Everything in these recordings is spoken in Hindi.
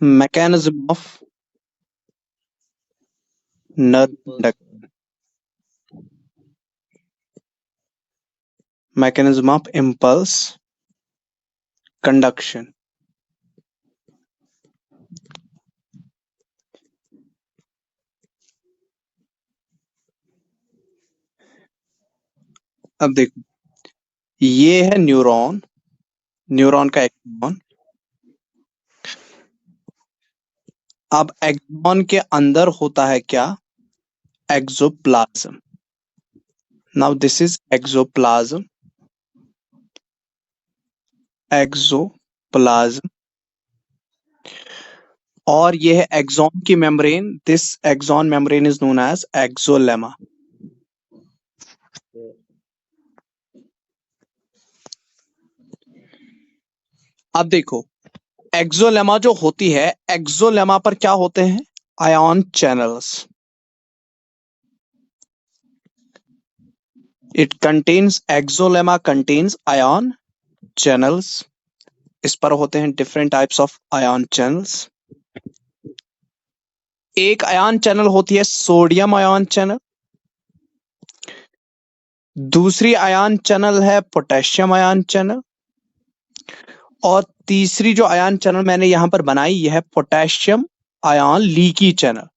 mechanism of nerve conduction, mechanism of impulse conduction. अब देखो, ये है न्यूरॉन, न्यूरॉन का एक्सॉन। अब एक्सॉन के अंदर होता है क्या? Axoplasm. Now this is axoplasm, axoplasm. और ये है एक्सॉन की membrane. This axon membrane is known as axolemma. अब देखो, एक्सोलेमा जो होती है, एक्सोलेमा पर क्या होते हैं? Ion channels. It contains, axolemma contains ion channels. इस पर होते हैं different types of ion channels. एक आयन चैनल होती है सोडियम आयन चैनल, दूसरी आयन चैनल है पोटेशियम आयन चैनल, और तीसरी जो आयन चैनल मैंने यहां पर बनाई यह है पोटेशियम आयन लीकी चैनल,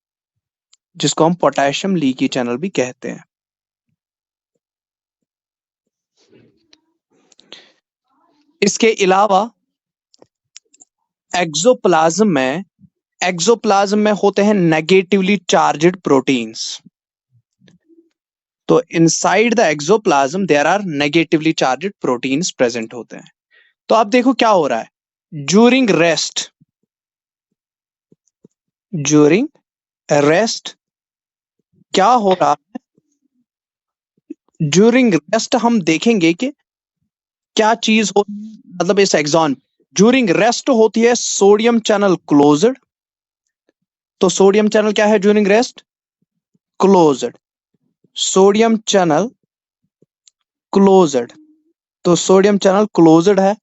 जिसको हम पोटेशियम लीकी चैनल भी कहते हैं। इसके अलावा एक्सोप्लाज्म में होते हैं नेगेटिवली चार्ज्ड प्रोटीन्स। तो inside the axoplasm there are negatively charged proteins present होते हैं। तो अब देखो क्या हो रहा है ड्यूरिंग रेस्ट क्या हो रहा है? ड्यूरिंग रेस्ट हम देखेंगे कि क्या चीज हो, मतलब इस एक्सॉन ड्यूरिंग रेस्ट होती है सोडियम चैनल क्लोज्ड। तो सोडियम चैनल क्या है during rest? Closed. Sodium channel closed. तो सोडियम चैनल क्लोज्ड है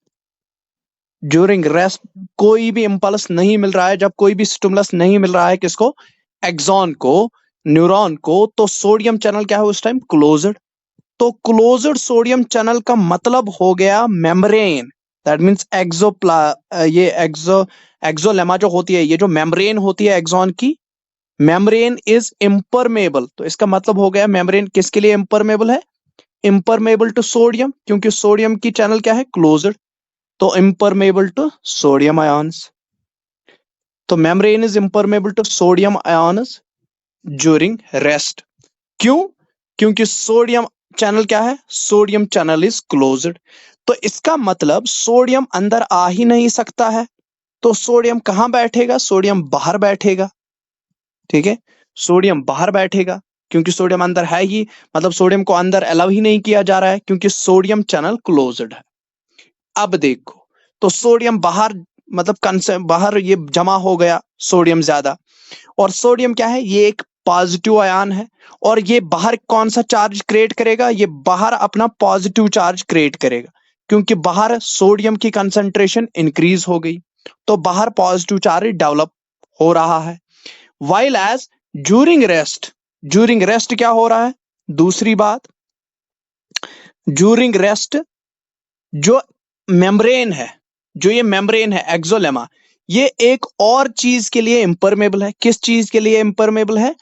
ड्यूरिंग रेस्ट। कोई भी इंपल्स नहीं मिल रहा है, जब कोई भी स्टिमुलस नहीं मिल रहा है किसको? एक्सॉन को, न्यूरॉन को, तो सोडियम चैनल क्या है उस टाइम? क्लोज्ड। तो क्लोज्ड सोडियम चैनल का मतलब हो गया मेम्ब्रेन। दैट मींस एक्सोलेमा जो होती है, ये जो मेम्ब्रेन होती है एक्सॉन की, मेम्ब्रेन इज इम्परमेबल। तो इसका मतलब हो गया मेम्ब्रेन किसके लिए इम्परमेबल है? इम्परमेबल टू सोडियम, क्योंकि सोडियम की चैनल क्या है? क्लोज्ड। तो इम्परमेबल टू सोडियम आयंस। तो membrane is impermeable to sodium ions during rest. क्यों? क्योंकि सोडियम चैनल क्या है? Sodium channel is closed. तो इसका मतलब सोडियम अंदर आ ही नहीं सकता है। तो सोडियम कहां बैठेगा? सोडियम बाहर बैठेगा। ठीक है, सोडियम बाहर बैठेगा क्योंकि सोडियम अंदर है ही, मतलब सोडियम को अंदर अलाउ ही नहीं किया जा रहा है क्योंकि सोडियम चैनल क्लोज्ड है। अब देखो, तो सोडियम बाहर, मतलब बाहर ये जमा हो गया सोडियम ज्यादा। और सोडियम क्या है? ये एक पॉजिटिव आयन है, और ये बाहर कौन सा चार्ज क्रिएट करेगा? ये बाहर अपना पॉजिटिव चार्ज क्रिएट करेगा, क्योंकि बाहर सोडियम की कंसंट्रेशन इंक्रीज हो गई, तो बाहर पॉजिटिव चार्ज डेवलप हो रहा है। वाइल एज ड्यूरिंग रेस्ट क्या हो रहा है? दूसरी बात, ड्यूरिंग रेस्ट जो मेम्ब्रेन है, जो ये मेम्ब्रेन है एक्सोलेमा, ये एक और चीज के लिए इंपरमेबल है। किस चीज के लिए इंपरमेबल है?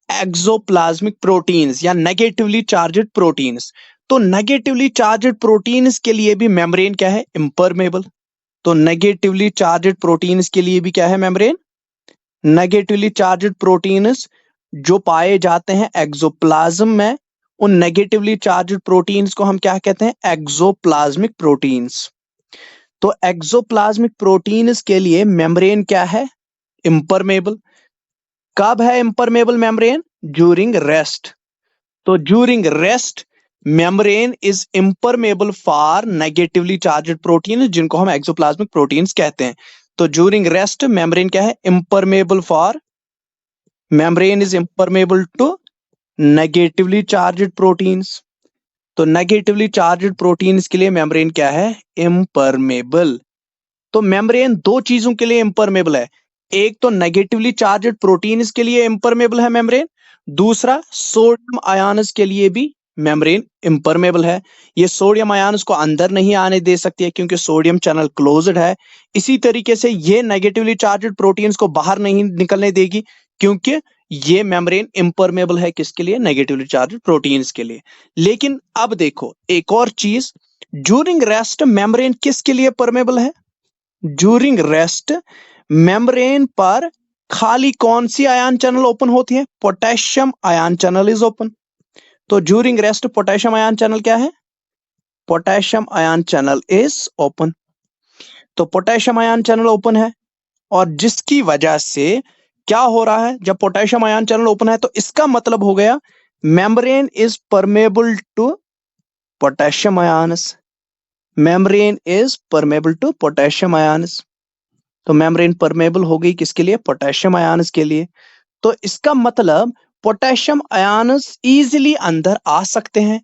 एक्सोप्लाज्मिक प्रोटीन्स या नेगेटिवली चार्ज्ड प्रोटीन्स। तो नेगेटिवली चार्ज्ड प्रोटीन्स के लिए भी मेम्ब्रेन क्या है? इंपरमेबल। तो नेगेटिवली चार्ज्ड प्रोटीन्स के लिए भी क्या है मेम्ब्रेन? नेगेटिवली चार्ज्ड प्रोटीन्स जो पाए जाते हैं एक्सोप्लाज्म में, उन नेगेटिवली चार्ज्ड प्रोटीन्स को हम क्या कहते हैं? Exoplasmic proteins. तो एक्सोप्लाज्मिक प्रोटीन्स के लिए मेम्ब्रेन क्या है? इंपरमेबल। कब है इंपरमेबल मेम्ब्रेन? During rest. तो during rest membrane is impermeable for negatively charged protein, जिनको हम एक्सोप्लाज्मिक प्रोटीन्स कहते हैं। तो ड्यूरिंग रेस्ट मेम्ब्रेन क्या है? Impermeable for, membrane is impermeable to negatively charged proteins. तो नेगेटिवली चार्ज्ड प्रोटीन्स के लिए मेम्ब्रेन क्या है? इंपरमेबल। तो मेम्ब्रेन दो चीजों के लिए इंपरमेबल है। एक तो नेगेटिवली चार्ज्ड प्रोटीन्स के लिए इम्परमेबल है मेम्ब्रेन, दूसरा सोडियम आयन्स के लिए भी मेम्ब्रेन इम्परमेबल है। ये सोडियम आयन्स को अंदर नहीं आने दे सकती है क्योंकि सोडियम चैनल क्लोज्ड है। इसी तरीके से ये नेगेटिवली चार्ज्ड प्रोटीन्स को बाहर नहीं निकलने देगी क्योंकि ये मेम्ब्रेन इम्परमेबल है किसके लिए, नेगेटिवली चार्ज्ड प्रोटीन्स के लिए। लेकिन अब देखो एक और चीज, ड्यूरिंग रेस्ट मेम्ब्रेन किसके लिए परमेबल है? ड्यूरिंग रेस्ट मेम्ब्रेन पर खाली कौन सी आयन चैनल ओपन होती है? Potassium ion channel is open. तो during rest potassium ion channel क्या है? Potassium ion channel is open. तो पोटेशियम आयन चैनल ओपन है और जिसकी वजह से क्या हो रहा है, जब पोटेशियम आयन चैनल ओपन है तो इसका मतलब हो गया membrane is permeable to potassium ions. Membrane is permeable to potassium ions. तो मेम्ब्रेन परमेबल हो गई किसके लिए? पोटेशियम आयन्स के लिए। तो इसका मतलब पोटेशियम आयन्स इजीली अंदर आ सकते हैं।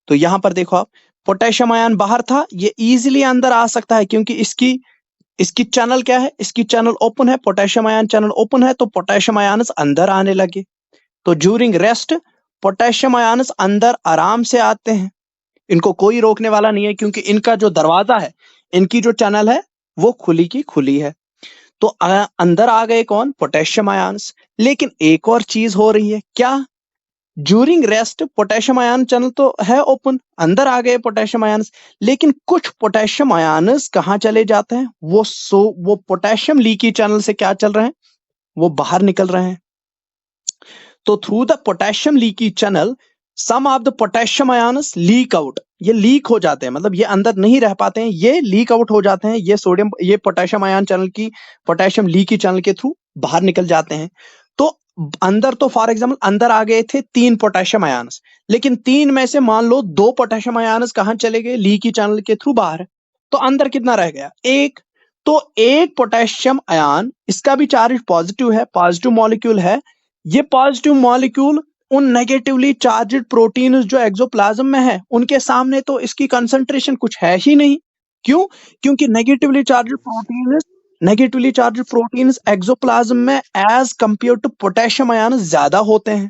तो यहां पर देखो आप, पोटेशियम आयन बाहर था, ये इजीली अंदर आ सकता है क्योंकि इसकी चैनल क्या है? इसकी चैनल ओपन है, पोटेशियम आयन चैनल ओपन है, तो पोटेशियम आयन्स अंदर आने लगे। तो ड्यूरिंग रेस्ट पोटेशियम आयन्स अंदर आराम से आते हैं, इनको कोई रोकने वाला नहीं है क्योंकि इनका जो दरवाजा है, इनकी जो चैनल है वो खुली की खुली है। तो अंदर आ गए कौन? Potassium ions. लेकिन एक और चीज हो रही है, क्या? During rest potassium ion channel तो है ओपन, अंदर आ गए पोटेशियम आयन्स, लेकिन कुछ पोटेशियम आयन्स कहां चले जाते हैं? वो पोटेशियम लीकी चैनल से क्या चल रहे हैं? वो बाहर निकल रहे हैं। तो through the potassium leaky channel some of the potassium ions leak out. ये लीक हो जाते हैं, मतलब ये अंदर नहीं रह पाते हैं, ये लीक आउट हो जाते हैं। ये पोटेशियम आयन चैनल की, पोटेशियम लीकी चैनल के थ्रू बाहर निकल जाते हैं। तो अंदर तो फॉर एग्जाम्पल अंदर आ गए थे 3 पोटेशियम आयन्स, लेकिन 3 में से मान लो 2 पोटेशियम आयन्स कहां चले गए? लीकी चैनल के थ्रू बाहर। तो अंदर कितना रह गया? 1। तो एक पोटेशियम आयन, इसका भी चार्ज पॉजिटिव है, पॉजिटिव मॉलिक्यूल है। ये पॉजिटिव मॉलिक्यूल उन नेगेटिवली चार्ज्ड प्रोटीन जो एक्सोप्लाज्म में है उनके सामने तो इसकी कंसंट्रेशन कुछ है ही नहीं। क्यों? क्योंकि नेगेटिवली चार्ज्ड प्रोटीन्स एक्सोप्लाज्म में as compare to potassium ion ज्यादा होते हैं।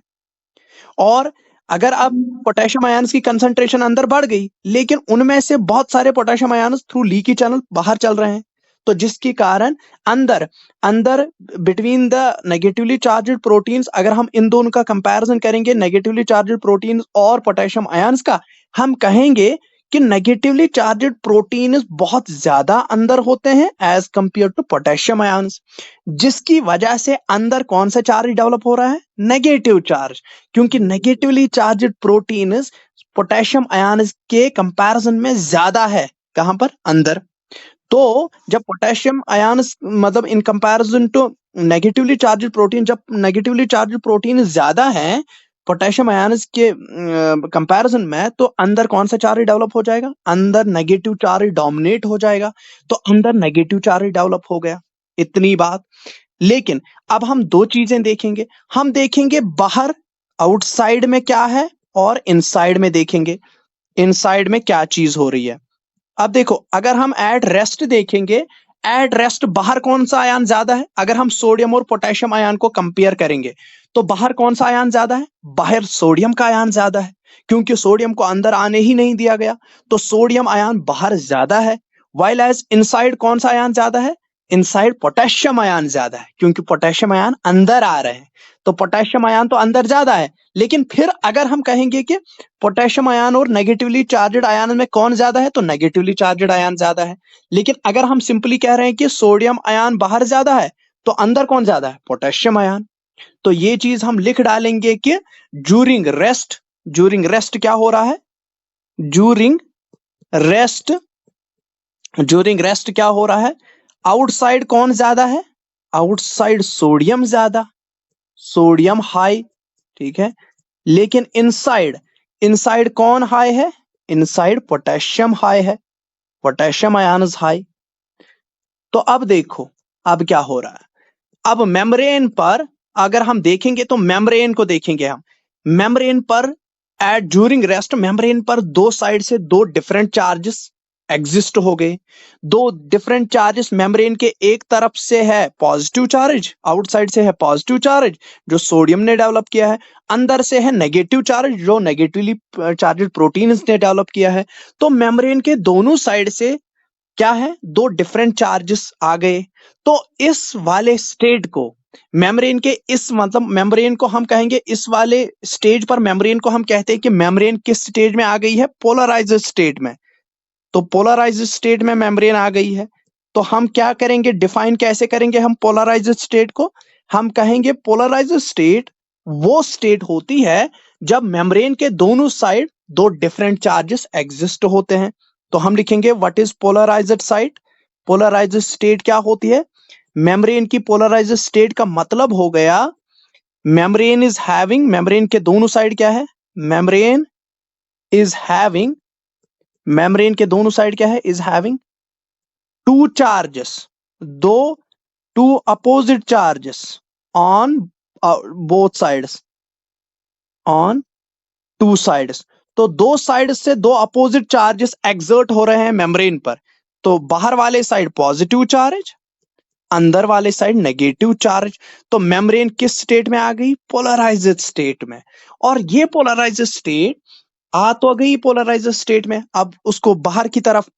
और अगर अब पोटेशियम आयन्स की कंसंट्रेशन अंदर बढ़ गई, लेकिन उनमें से बहुत सारे potassium ions through leaky channel बाहर चल रहे हैं, तो जिसके कारण अंदर अंदर between the negatively charged proteins, अगर हम इन दोनों का कंपैरिजन करेंगे नेगेटिवली चार्ज्ड प्रोटीन्स और पोटेशियम आयन्स का, हम कहेंगे कि नेगेटिवली चार्ज्ड प्रोटीन्स बहुत ज्यादा अंदर होते हैं as compare to potassium ions, जिसकी वजह से अंदर कौन सा चार्ज डेवलप हो रहा है? Negative charge. क्योंकि negatively charged proteins potassium ions के कंपैरिजन में ज्यादा है। कहां पर? अंदर। तो जब पोटेशियम आयन्स मतलब in comparison to negatively charged protein, जब नेगेटिवली चार्ज्ड प्रोटीन ज्यादा है पोटेशियम आयन्स के कंपैरिजन में, तो अंदर कौन सा चार्ज डेवलप हो जाएगा? अंदर नेगेटिव चार्ज डोमिनेट हो जाएगा। तो अंदर नेगेटिव चार्ज डेवलप हो गया, इतनी बात। लेकिन अब हम 2 चीजें देखेंगे। हम देखेंगे बाहर आउटसाइड में क्या है और इनसाइड में देखेंगे इनसाइड में क्या चीज हो रही है। अब देखो, अगर हम एट रेस्ट देखेंगे, एट रेस्ट बाहर कौन सा आयन ज्यादा है? अगर हम सोडियम और पोटेशियम आयन को कंपेयर करेंगे तो बाहर कौन सा आयन ज्यादा है? बाहर सोडियम का आयन ज्यादा है, क्योंकि सोडियम को अंदर आने ही नहीं दिया गया, तो सोडियम आयन बाहर ज्यादा है। वाइल एज इनसाइड कौन सा आयन ज्यादा है? इनसाइड पोटेशियम आयन ज्यादा है, क्योंकि पोटेशियम आयन अंदर आ रहे हैं, तो पोटेशियम आयन तो अंदर ज्यादा है। लेकिन फिर अगर हम कहेंगे कि पोटेशियम आयन और नेगेटिवली चार्ज्ड आयन में कौन ज्यादा है, तो नेगेटिवली चार्ज्ड आयन ज्यादा है। लेकिन अगर हम सिंपली कह रहे हैं कि सोडियम आयन बाहर ज्यादा है, तो अंदर कौन ज्यादा है? Potassium ion. तो ये चीज हम लिख डालेंगे कि ड्यूरिंग रेस्ट क्या हो रहा है? ड्यूरिंग रेस्ट क्या हो रहा है? आउटसाइड कौन ज्यादा है? आउटसाइड सोडियम ज्यादा, सोडियम हाई, ठीक है। लेकिन इनसाइड कौन हाई है? इनसाइड पोटेशियम हाई है, पोटेशियम आयन्स हाई। तो अब देखो अब क्या हो रहा है। अब मेम्ब्रेन पर अगर हम देखेंगे तो मेम्ब्रेन को देखेंगे हम, मेम्ब्रेन पर एट ड्यूरिंग रेस्ट मेम्ब्रेन पर 2 साइड से 2 डिफरेंट चार्जेस एग्जिस्ट हो गए। दो डिफरेंट चार्जेस मेम्ब्रेन के एक तरफ से है पॉजिटिव चार्ज, आउटसाइड से है पॉजिटिव चार्ज जो सोडियम ने डेवलप किया है, अंदर से है नेगेटिव चार्ज जो नेगेटिवली चार्ज प्रोटीन ने डेवलप किया है। तो मेम्ब्रेन के दोनों साइड से क्या है, दो डिफरेंट चार्जेस आ गए। तो इस वाले स्टेट को मेम्ब्रेन के इस मतलब मेम्ब्रेन को हम कहेंगे, इस वाले स्टेज पर मेम्ब्रेन को हम कहते हैं कि मेम्ब्रेन किस स्टेज में आ गई है, पोलराइज्ड स्टेट में। तो पोलराइज्ड स्टेट में मेम्ब्रेन आ गई है। तो हम क्या करेंगे, डिफाइन कैसे करेंगे हम पोलराइज्ड स्टेट को? हम कहेंगे पोलराइज्ड स्टेट वो स्टेट होती है जब मेम्ब्रेन के दोनों साइड दो डिफरेंट चार्जेस एग्जिस्ट होते हैं। तो हम लिखेंगे what is polarised site, polarised state क्या होती है? मेम्ब्रेन की पोलराइज्ड स्टेट का मतलब हो गया मेम्ब्रेन इज हैविंग, मेम्ब्रेन के दोनों साइड क्या है, मेम्ब्रेन इज हैविंग, मेम्ब्रेन के दोनों साइड क्या है, इज हैविंग टू चार्जेस, दो two opposite charges on both sides, on two sides. तो दो साइड से दो अपोजिट चार्जेस एक्सर्ट हो रहे हैं मेम्ब्रेन पर। तो बाहर वाले साइड पॉजिटिव चार्ज, अंदर वाले साइड नेगेटिव चार्ज। तो मेम्ब्रेन किस स्टेट में आ गई, पोलराइज्ड स्टेट में। और ये पोलराइज्ड स्टेट आ तो गई पोलराइज्ड स्टेट में, अब उसको बाहर की तरफ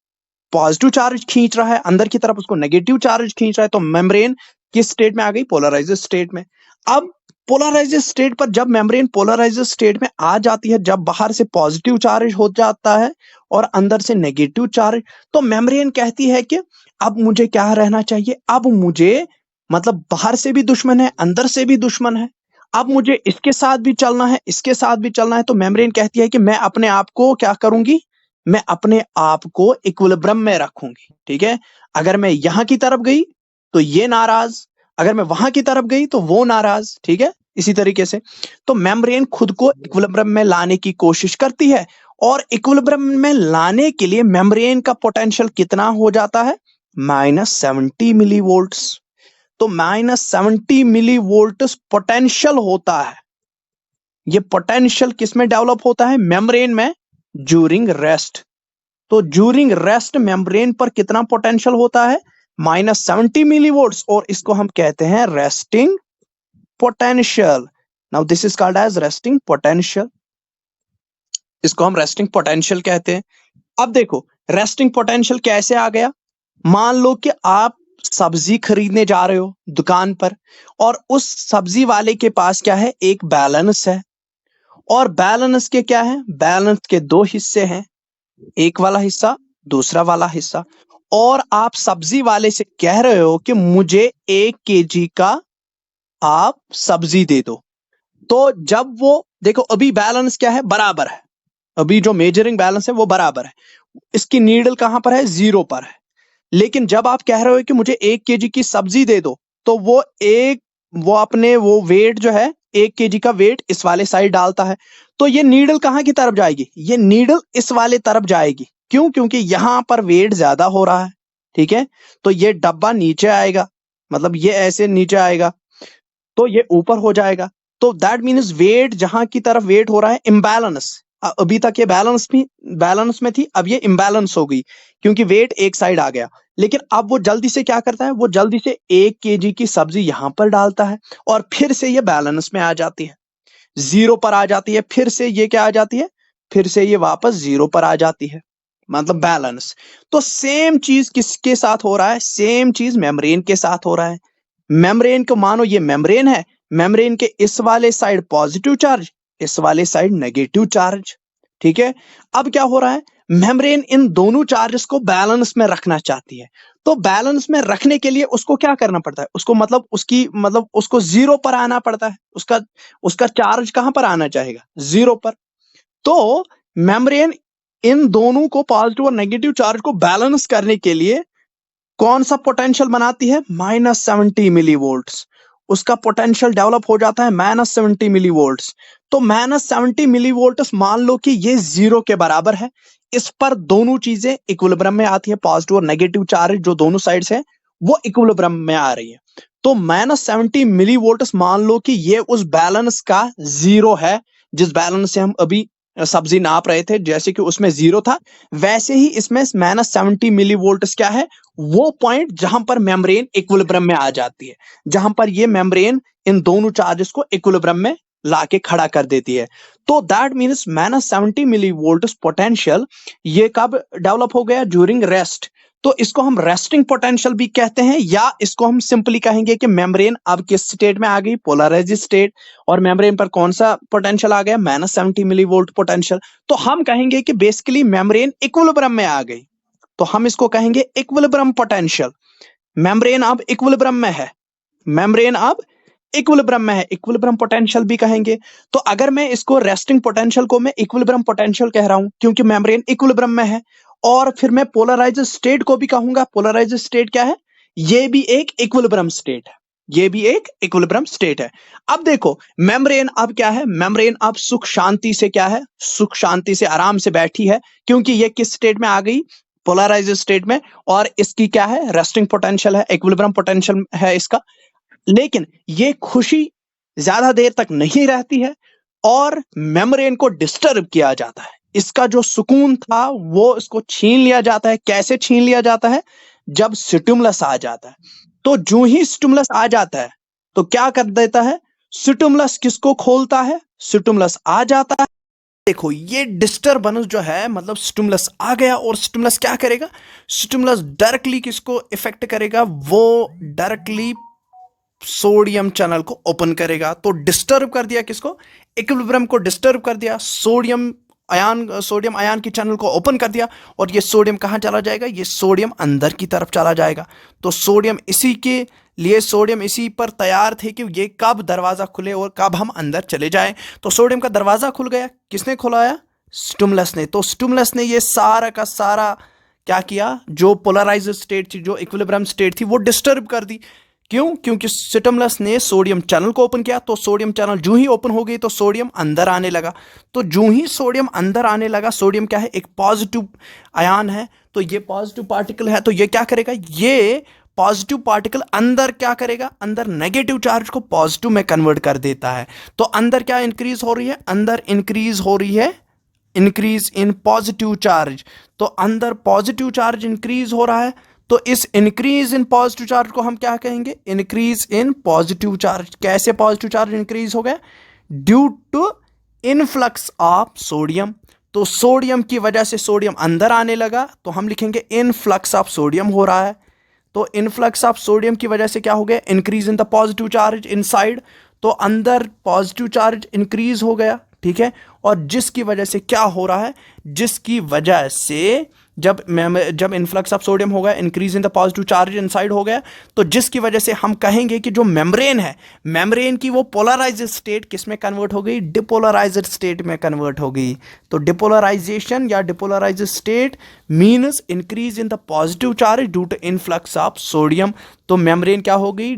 पॉजिटिव चार्ज खींच रहा है, अंदर की तरफ उसको नेगेटिव चार्ज खींच रहा है। तो मेम्ब्रेन किस स्टेट में आ गई, पोलराइज्ड स्टेट में। अब पोलराइज्ड स्टेट पर जब मेम्ब्रेन पोलराइज्ड स्टेट में आ जाती है, जब बाहर से पॉजिटिव चार्ज हो जाता है और अंदर से नेगेटिव चार्ज, तो मेम्ब्रेन कहती है कि अब मुझे क्या रहना चाहिए, अब मुझे मतलब बाहर से भी दुश्मन है, अंदर से भी दुश्मन है, अब मुझे इसके साथ भी चलना है, इसके साथ भी चलना है। तो मेम्ब्रेन कहती है कि मैं अपने आप को क्या करूंगी, मैं अपने आप को इक्विलिब्रियम में रखूंगी। ठीक है, अगर मैं यहां की तरफ गई तो ये नाराज, अगर मैं वहां की तरफ गई तो वो नाराज। ठीक है, इसी तरीके से तो मेम्ब्रेन खुद को इक्विलिब्रियम में लाने की कोशिश करती है। और इक्विलिब्रियम में लाने के लिए मेम्ब्रेन का पोटेंशियल कितना हो जाता है, -70 मिली वोल्ट्स। तो -70 मिली वोल्ट्स पोटेंशियल होता है। ये पोटेंशियल किसमें डेवलप होता है, मेम्ब्रेन में, ज्यूरिंग रेस्ट। तो ज्यूरिंग रेस्ट मेम्ब्रेन पर कितना पोटेंशियल होता है, -70 मिली वोल्ट्स, और इसको हम कहते हैं resting potential. Now this is called as resting potential, इसको हम रेस्टिंग पोटेंशियल कहते हैं। अब देखो रेस्टिंग पोटेंशियल कैसे आ गया। मान लो कि आप सब्जी खरीदने जा रहे हो दुकान पर, और उस सब्जी वाले के पास क्या है, एक बैलेंस है। और बैलेंस के क्या है, बैलेंस के दो हिस्से हैं, एक वाला हिस्सा, दूसरा वाला हिस्सा। और आप सब्जी वाले से कह रहे हो कि मुझे 1 kg का आप सब्जी दे दो। तो जब वो देखो अभी बैलेंस क्या है, बराबर है, अभी जो मेजरिंग बैलेंस है वो बराबर है, इसकी नीडल कहां पर है, 0 पर है। लेकिन जब आप कह रहे हो कि मुझे 1 kg की सब्जी दे दो, तो वो अपने वो वेट जो है 1 kg का वेट इस वाले साइड डालता है। तो ये नीडल कहां की तरफ जाएगी, ये नीडल इस वाले तरफ जाएगी। क्यों, क्योंकि यहां पर वेट ज्यादा हो रहा है। ठीक है, तो ये डब्बा नीचे आएगा, मतलब ये ऐसे नीचे आएगा, तो ये ऊपर हो जाएगा। तो दैट मीन्स वेट जहां की तरफ वेट हो रहा है इम्बैलेंस, अभी तक ये बैलेंस में थी, अब ये इम्बैलेंस हो गई क्योंकि वेट एक साइड आ गया। लेकिन अब वो जल्दी से क्या करता है, वो जल्दी से 1 kg की सब्जी यहां पर डालता है और फिर से ये बैलेंस में आ जाती है, 0 पर आ जाती है। फिर से ये क्या आ जाती है, फिर से ये वापस 0 पर आ जाती है, मतलब बैलेंस। तो सेम चीज किसके साथ हो रहा है, सेम चीज मेम्ब्रेन के साथ हो रहा है। मेम्ब्रेन को मानो ये मेम्ब्रेन है, मेम्ब्रेन के इस वाले साइड पॉजिटिव चार्ज, इस वाले साइड नेगेटिव चार्ज। ठीक है, अब क्या हो रहा है, मेम्ब्रेन इन दोनों चार्जेस को बैलेंस में रखना चाहती है। तो बैलेंस में रखने के लिए उसको क्या करना पड़ता है, उसको मतलब उसको 0 पर आना पड़ता है। उसका चार्ज कहां पर आना चाहेगा, 0 पर। तो मेम्ब्रेन इन दोनों को, पॉजिटिव और नेगेटिव चार्ज को बैलेंस करने के लिए कौन सा पोटेंशियल बनाती है, -70 मिली वोल्ट्स। उसका पोटेंशियल डेवलप हो जाता है -70 मिली वोल्ट्स। तो -70 मिली वोल्ट्स मान लो कि ये 0 के बराबर है। इस पर दोनों चीजें इक्विलिब्रियम में आती है, पॉजिटिव और नेगेटिव चार्ज जो दोनों साइड्स है वो इक्विलिब्रियम में आ रही है। तो -70 मिली वोल्ट्स मान लो कि ये उस बैलेंस का 0 है, जिस बैलेंस से हम अभी सब्जी नाप रहे थे, जैसे कि उसमें 0 था, वैसे ही इसमें -70 मिली वोल्ट्स क्या है, वो पॉइंट जहां पर मेम्ब्रेन इक्विलिब्रियम में आ जाती है, जहां पर ये मेम्ब्रेन इन दोनों चार्जेस को इक्विलिब्रियम में लाके खड़ा कर देती है। तो that means -70 millivolts potential ये कब डेवलप हो गया, ड्यूरिंग रेस्ट। तो इसको हम रेस्टिंग पोटेंशियल भी कहते हैं, या इसको हम सिंपली कहेंगे कि मेम्ब्रेन अब किस स्टेट में आ गई, पोलराइज्ड स्टेट, और मेम्ब्रेन पर कौन सा पोटेंशियल आ गया, -70 मिली वोल्ट पोटेंशियल। तो हम कहेंगे कि बेसिकली मेम्ब्रेन इक्विलिब्रियम में आ गई, तो हम इसको कहेंगे इक्विलिब्रियम पोटेंशियल। मेम्ब्रेन अब इक्विलिब्रियम में है, मेम्ब्रेन अब इक्विलिब्रियम में है, इक्विलिब्रियम पोटेंशियल भी कहेंगे। तो अगर मैं इसको रेस्टिंग पोटेंशियल को मैं इक्विलिब्रियम पोटेंशियल कह रहा हूं, क्योंकि मेम्ब्रेन इक्विलिब्रियम में है, और फिर मैं पोलराइज्ड स्टेट को भी कहूंगा, पोलराइज्ड स्टेट क्या है, ये भी एक इक्विलिब्रियम स्टेट है, ये भी एक इक्विलिब्रियम स्टेट है। अब देखो मेम्ब्रेन अब क्या है, मेम्ब्रेन अब सुख शांति से क्या है, सुख शांति से आराम से बैठी है, क्योंकि ये किस स्टेट में आ गई, पोलराइज्ड स्टेट में, और इसकी क्या है, रेस्टिंग पोटेंशियल है, इक्विलिब्रियम पोटेंशियल है इसका। लेकिन ये खुशी ज्यादा देर तक नहीं रहती है, और मेम्ब्रेन को डिस्टर्ब किया जाता है, इसका जो सुकून था वो इसको छीन लिया जाता है। कैसे छीन लिया जाता है, जब स्टिमुलस आ जाता है। तो जो ही स्टिमुलस आ जाता है तो क्या कर देता है, स्टिमुलस किसको खोलता है, स्टिमुलस आ जाता है। देखो ये डिस्टर्बेंस जो है, मतलब स्टिमुलस आ गया, और स्टिमुलस क्या करेगा, स्टिमुलस डायरेक्टली किसको इफेक्ट करेगा, वो डायरेक्टली सोडियम चैनल को ओपन करेगा। तो डिस्टर्ब कर दिया किसको, इक्विलिब्रियम को डिस्टर्ब कर दिया, सोडियम आयन की चैनल को ओपन कर दिया, और ये सोडियम कहां चला जाएगा, ये सोडियम अंदर की तरफ चला जाएगा। तो सोडियम इसी के लिए, सोडियम इसी पर तैयार थे कि ये कब दरवाजा खुले और कब हम अंदर चले जाएं। तो सोडियम का दरवाजा खुल गया, किसने खुलाया, स्टिमुलस ने। तो स्टिमुलस ने ये सारा का सारा क्या किया, जो पोलराइज्ड स्टेट थी, जो इक्विलिब्रियम स्टेट थी, वो डिस्टर्ब कर दी। क्यों, क्योंकि स्टिमुलस ने सोडियम चैनल को ओपन किया। तो सोडियम चैनल जो ही ओपन हो गई तो सोडियम अंदर आने लगा। तो जो ही सोडियम अंदर आने लगा, सोडियम क्या है, एक पॉजिटिव आयन है, तो ये पॉजिटिव पार्टिकल है, तो ये क्या करेगा, ये पॉजिटिव पार्टिकल अंदर क्या करेगा, अंदर नेगेटिव चार्ज को पॉजिटिव में कन्वर्ट कर देता है। तो अंदर क्या इंक्रीज हो रही है, अंदर इंक्रीज हो रही है, इंक्रीज इन पॉजिटिव चार्ज। तो अंदर पॉजिटिव चार्ज इंक्रीज हो रहा है, तो इस इंक्रीज इन पॉजिटिव चार्ज को हम क्या कहेंगे, इंक्रीज इन पॉजिटिव चार्ज। कैसे पॉजिटिव चार्ज इंक्रीज हो गया, due to influx of sodium. तो सोडियम की वजह से सोडियम अंदर आने लगा, तो हम लिखेंगे इनफ्लक्स ऑफ सोडियम हो रहा है। तो इनफ्लक्स ऑफ सोडियम की वजह से क्या हो गया, increase in the positive charge inside. तो अंदर पॉजिटिव चार्ज इंक्रीज हो गया, ठीक है। और जिसकी वजह से क्या हो रहा है, जिसकी वजह से जब इनफ्लक्स ऑफ सोडियम हो गया, increase in the positive charge inside हो गया, तो जिसकी वजह से हम कहेंगे कि जो मेम्ब्रेन है, मेम्ब्रेन की वो पोलराइज्ड स्टेट किस में कन्वर्ट हो गई, डिपोलराइज्ड स्टेट में कन्वर्ट हो गई। तो डिपोलराइजेशन या depolarized state means increase in the positive charge due to influx of sodium. तो मेम्ब्रेन क्या हो गई,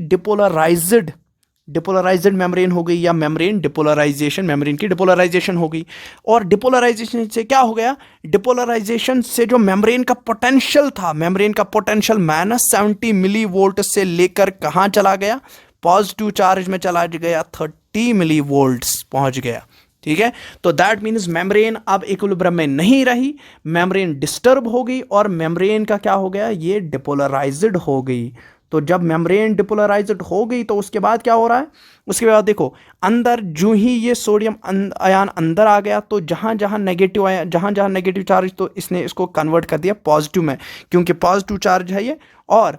डिपोलराइज्ड मेम्ब्रेन हो गई, या मेम्ब्रेन डिपोलराइजेशन, मेम्ब्रेन की डिपोलराइजेशन हो गई। और डिपोलराइजेशन से क्या हो गया, डिपोलराइजेशन से जो मेम्ब्रेन का पोटेंशियल था, मेम्ब्रेन का पोटेंशियल -70 मिली वोल्ट से लेकर कहां चला गया, पॉजिटिव चार्ज में चला गया, 30 मिली वोल्ट्स पहुंच गया, ठीक है। तो दैट मीन्स मेम्ब्रेन अब इक्विलिब्रियम में नहीं रही, मेम्ब्रेन डिस्टर्ब हो गई, और मेम्ब्रेन का क्या हो गया, ये डिपोलराइज्ड हो गई। तो जब मेम्ब्रेन डिपोलराइज्ड हो गई तो उसके बाद क्या हो रहा है, उसके बाद देखो अंदर जो ही ये सोडियम आयन अंदर आ गया, तो जहां जहां नेगेटिव आया, जहां जहां नेगेटिव चार्ज, तो इसने इसको कन्वर्ट कर दिया पॉजिटिव में, क्योंकि पॉजिटिव चार्ज है ये। और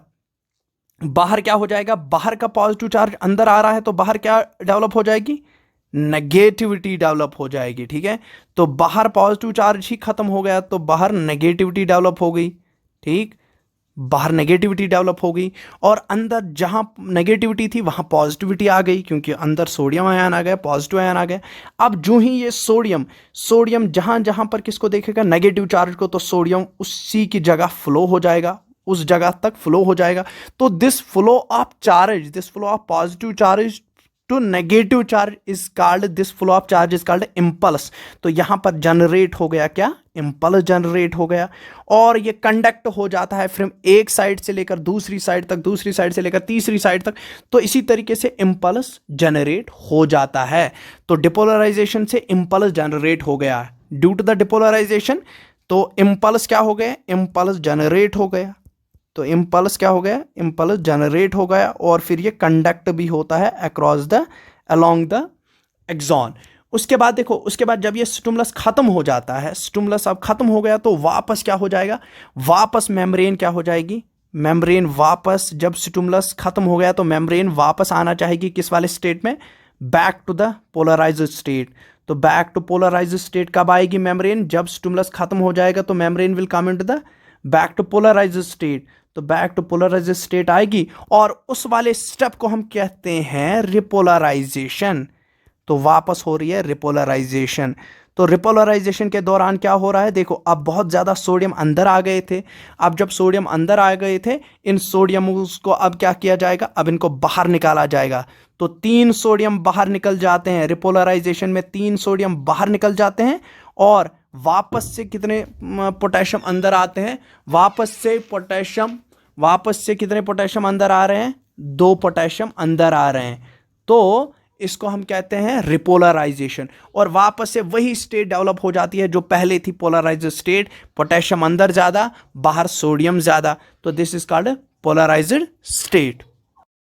बाहर क्या हो जाएगा, बाहर का पॉजिटिव चार्ज अंदर आ रहा है, तो बाहर क्या डेवलप हो जाएगी, नेगेटिविटी डेवलप हो जाएगी, ठीक है। तो बाहर पॉजिटिव चार्ज ही खत्म हो गया, तो बाहर नेगेटिविटी डेवलप हो गई, ठीक, बाहर नेगेटिविटी डेवलप हो गई। और अंदर जहां नेगेटिविटी थी वहां पॉजिटिविटी आ गई, क्योंकि अंदर सोडियम आयन आ गया, पॉजिटिव आयन आ गया। अब जो ही ये सोडियम जहां जहां पर किसको देखेगा, नेगेटिव चार्ज को, तो सोडियम उसी की जगह फ्लो हो जाएगा, उस जगह तक फ्लो हो जाएगा। तो this flow of positive charge to negative charge is called, this flow of charge is called impulse. तो यहां पर जनरेट हो गया क्या, इम्पल्स जनरेट हो गया, और ये कंडक्ट हो जाता है फ्रॉम एक साइड से लेकर दूसरी साइड तक, दूसरी साइड से लेकर तीसरी साइड तक। तो इसी तरीके से इम्पल्स जनरेट हो जाता है। तो डिपोलराइजेशन से इम्पल्स जनरेट हो गया है, ड्यू टू द डिपोलराइजेशन। तो इम्पल्स क्या हो गया, इम्पल्स जनरेट हो गया। तो इम्पल्स क्या हो गया, इम्पल्स जनरेट हो गया और फिर ये कंडक्ट भी होता है across the along the axon. उसके बाद देखो, उसके बाद जब ये स्टिमुलस खत्म हो जाता है, स्टिमुलस अब खत्म हो गया तो वापस क्या हो जाएगा, वापस मेम्ब्रेन क्या हो जाएगी, मेम्ब्रेन वापस, जब स्टिमुलस खत्म हो गया तो मेम्ब्रेन वापस आना चाहेगी किस वाले स्टेट में, back to the polarised state. तो बैक टू पोलराइज्ड स्टेट कब आएगी मेम्ब्रेन, जब स्टिमुलस खत्म हो जाएगा तो membrane will come into the back to polarised state. तो बैक टू पोलराइज्ड स्टेट आएगी और उस वाले स्टेप को हम कहते हैं रिपोलराइजेशन। तो वापस हो रही है रिपोलराइजेशन। तो रिपोलराइजेशन के दौरान क्या हो रहा है, देखो अब बहुत ज़्यादा सोडियम अंदर आ गए थे। अब जब सोडियम अंदर आ गए थे, इन सोडियम को अब क्या किया जाएगा, अब इनको बाहर निकाला जाएगा। तो 3 सोडियम बाहर निकल जाते हैं रिपोलराइजेशन में, 3 सोडियम बाहर निकल जाते हैं और वापस से कितने पोटेशियम अंदर आते हैं, वापस से कितने पोटेशियम अंदर आ रहे हैं, 2 पोटेशियम अंदर आ रहे हैं। तो इसको हम कहते हैं रिपोलराइजेशन और वापस से वही स्टेट डेवलप हो जाती है जो पहले थी पोलराइज्ड स्टेट, पोटेशियम अंदर ज्यादा बाहर सोडियम ज्यादा। तो this is called polarised state.